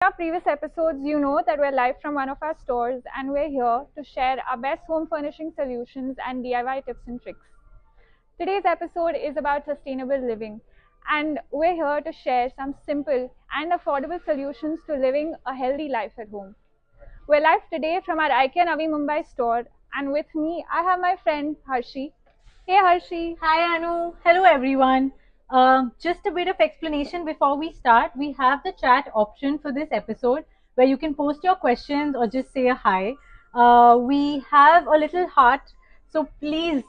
Our previous episodes, you know that we're live from one of our stores and we're here to share our best home furnishing solutions and DIY tips and tricks. Today's episode is about sustainable living, and we're here to share some simple and affordable solutions to living a healthy life at home. We're live today from our IKEA Navi Mumbai store, and with me, I have my friend Harshi. Hey Harshi. Hi Anu. Hello everyone. Just a bit of explanation before we start. We have the chat option for this episode where you can post your questions or just say a hi. We have a little heart, so please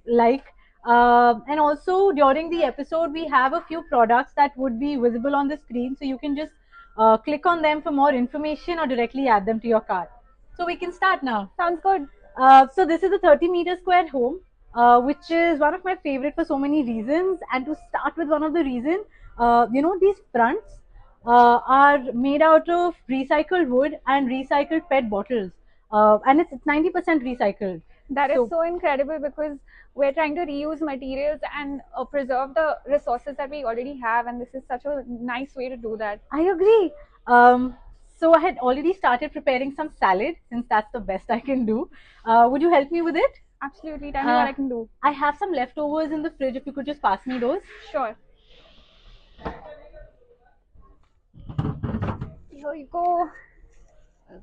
like. And also during the episode, we have a few products that would be visible on the screen, so you can just click on them for more information or directly add them to your cart. So we can start now. Sounds good. So this is a 30-meter square home, which is one of my favorite for so many reasons. And to start with one of the reasons, these fronts are made out of recycled wood and recycled PET bottles, and it's 90% recycled. That is So so incredible because we're trying to reuse materials and preserve the resources that we already have, and this is such a nice way to do that. I agree. So I had already started preparing some salad since that's the best I can do. Would you help me with it? Absolutely, tell me what I can do. I have some leftovers in the fridge. If you could just pass me those. Sure. Here you go.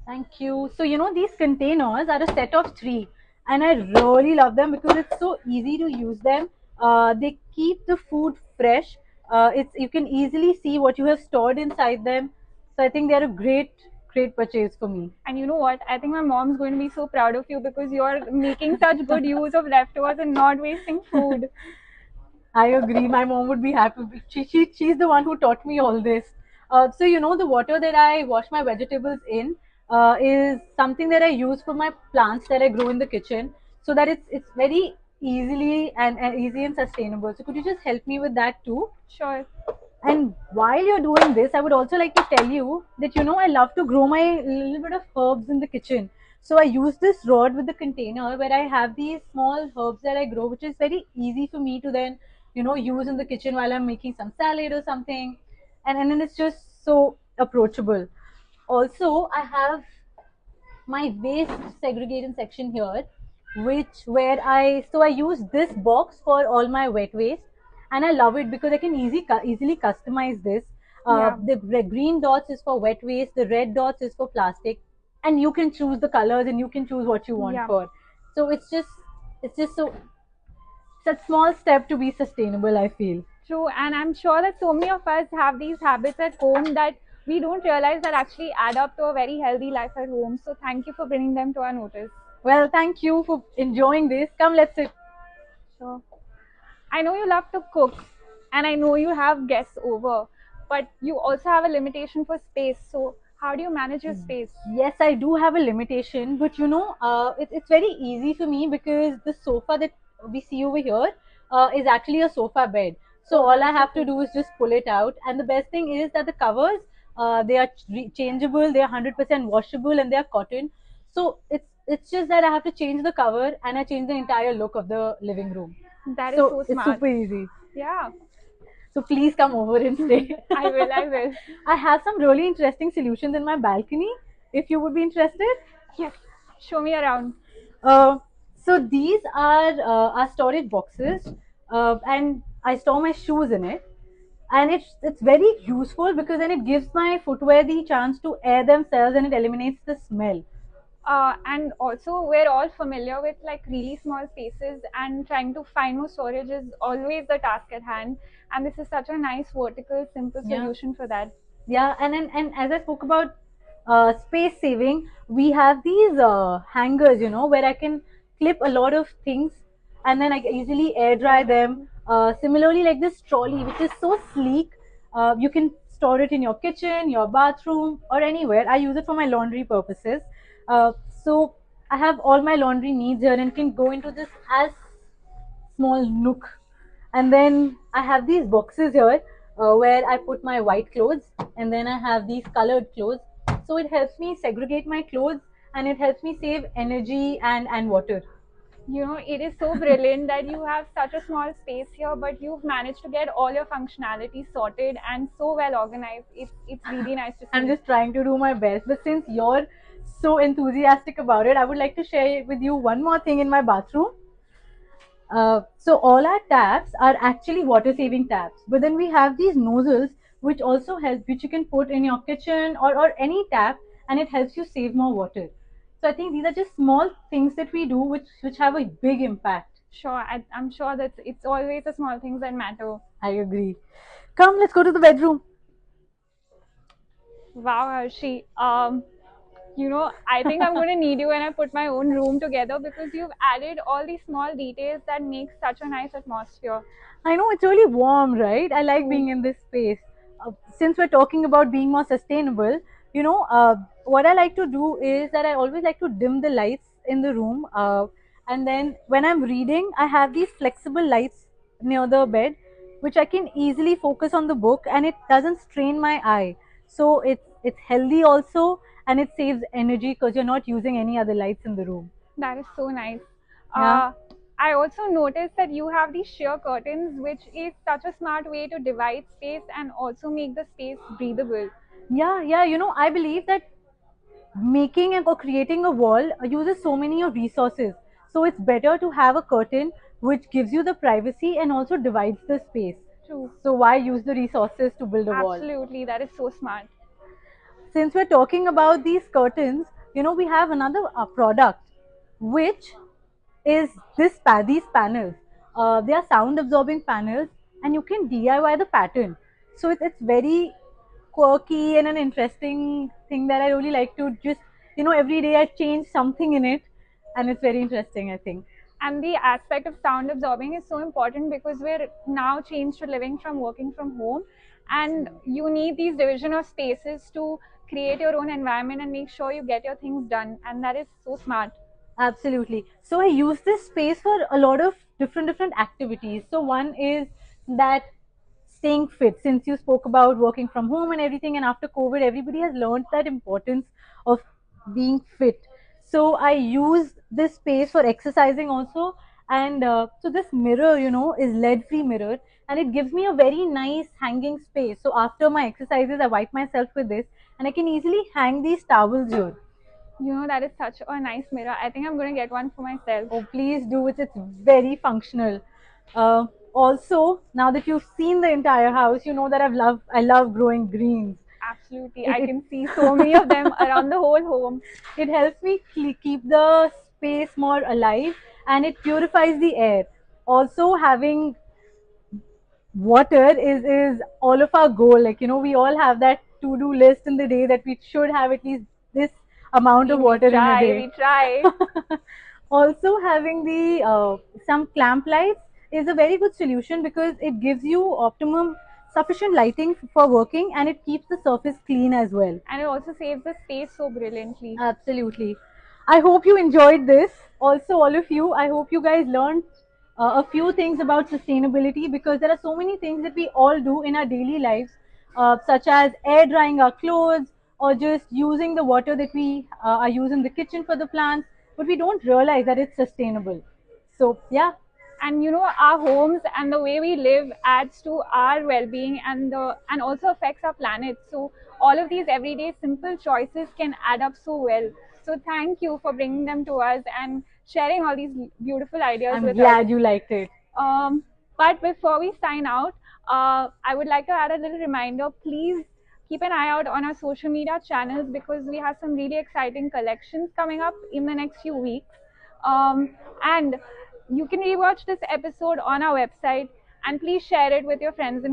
Thank you. So, these containers are a set of three, and I really love them because it's so easy to use them. They keep the food fresh. It's you can easily see what you have stored inside them. So, I think they're a great purchase for me. And you know what? I think my mom's going to be so proud of you because you're making such good use of leftovers and not wasting food. I agree. My mom would be happy. She's the one who taught me all this. So the water that I wash my vegetables in is something that I use for my plants that I grow in the kitchen, so that it's very and easy and sustainable. So could you just help me with that too? Sure. And while you're doing this, I would also like to tell you that I love to grow my little bit of herbs in the kitchen. So I use this rod with the container where I have these small herbs that I grow, which is very easy for me to then use in the kitchen while I'm making some salad or something, and then it's just so approachable. Also, I have my waste segregation section here, which where I use this box for all my wet waste, and I love it because I can easily customize this. Yeah. The green dots is for wet waste, the red dots is for plastic, and you can choose the colors and you can choose what you want Yeah. for. So it's just so it's a small step to be sustainable, I feel. True, and I'm sure that so many of us have these habits at home that we don't realize that actually add up to a very healthy life at home. So thank you for bringing them to our notice. Well, thank you for enjoying this. Come, let's sit. So I know you love to cook, and I know you have guests over, but you also have a limitation for space. So how do you manage your space? Yes, I do have a limitation, but it's very easy for me because the sofa that we see over here is actually a sofa bed. So all I have to do is just pull it out, and the best thing is that the covers they are changeable, they are 100% washable, and they are cotton. So it's just that I have to change the cover, and I change the entire look of the living room. That is So so it's smart. super easy. Yeah, So please come over and stay. I will. I will. I have some really interesting solutions in my balcony. If you would be interested. Yes. Show me around. Uh, so these are our storage boxes, and I store my shoes in it. And it's very useful because then it gives my footwear the chance to air themselves, and it eliminates the smell. And also, we're all familiar with like really small spaces, and trying to find more storage is always the task at hand. And this is such a nice, vertical, simple Yeah. solution for that. Yeah, and as I spoke about space saving, we have these hangers, where I can clip a lot of things, and then I can easily air dry them. Similarly, like this trolley, which is so sleek, you can store it in your kitchen, your bathroom, or anywhere. I use it for my laundry purposes. So I have all my laundry needs here and can go into this as small nook. And then I have these boxes here where I put my white clothes, and then I have these colored clothes. So it helps me segregate my clothes, and it helps me save energy and water. It is so brilliant that you have such a small space here, but you've managed to get all your functionality sorted and so well organized. It's really nice to I'm see. just trying to do my best. But since you're so enthusiastic about it, I would like to share with you one more thing in my bathroom. So all our taps are actually water saving taps, but then we have these nozzles which also help, which you can put in your kitchen or any tap, and it helps you save more water. So I think these are just small things that we do which have a big impact. Sure, I'm sure that it's always the small things that matter. I agree. Come, let's go to the bedroom. Wow, Harshi. I think I'm going to need you when I put my own room together because you've added all these small details that make such a nice atmosphere. I know it's really warm, right? I like True. being in this space. Since we're talking about being more sustainable, what I like to do is that I always like to dim the lights in the room. And then when I'm reading, I have these flexible lights near the bed, which I can easily focus on the book and it doesn't strain my eye. So it's healthy also and it saves energy because you're not using any other lights in the room. That is so nice. Yeah. Uh, I also noticed that you have these sheer curtains, which is such a smart way to divide space and also make the space breathable. Yeah. I believe that making or creating a wall uses so many of resources. So it's better to have a curtain which gives you the privacy and also divides the space. True. So why use the resources to build a wall? Absolutely. That is so smart. Since we're talking about these curtains, we have another product which is these panels. They are sound absorbing panels and you can DIY the pattern. So it's very quirky and an interesting thing that I really like to just, every day I change something in it and it's very interesting, I think. And the aspect of sound absorbing is so important because we're now changed to living from working from home. And you need these division of spaces to create your own environment and make sure you get your things done. And that is so smart. Absolutely. So I use this space for a lot of different activities. So one is that staying fit. Since you spoke about working from home and everything, and after COVID, everybody has learned that importance of being fit. So I use this space for exercising also. And so this mirror, is lead-free mirror, and it gives me a very nice hanging space. So after my exercises, I wipe myself with this, and I can easily hang these towels here. That is such a nice mirror. I think I'm going to get one for myself. Oh, please do it. It's very functional. Also, now that you've seen the entire house, you know that I love growing greens. Absolutely. It I it, can see so many of them around the whole home. it helps me keep the space more alive and it purifies the air. Also, having water is all of our goal. Like, we all have that to do list in the day that we should have at least this amount of We water in a try, day. we try. Also, having the some clamp lights is a very good solution because it gives you optimum sufficient lighting for working and it keeps the surface clean as well. And it also saves the space so brilliantly. Absolutely. I hope you enjoyed this. Also, all of you, I hope you guys learned a few things about sustainability because there are so many things that we all do in our daily lives, such as air drying our clothes or just using the water that we are using in the kitchen for the plants, but we don't realize that it's sustainable. So, yeah, And our homes and the way we live adds to our well-being and also affects our planet. So all of these everyday simple choices can add up so well. So thank you for bringing them to us and sharing all these beautiful ideas I'm with us. glad you liked it. um, but before we sign out, I would like to add a little reminder. Please keep an eye out on our social media channels because we have some really exciting collections coming up in the next few weeks. And you can rewatch this episode on our website and please share it with your friends and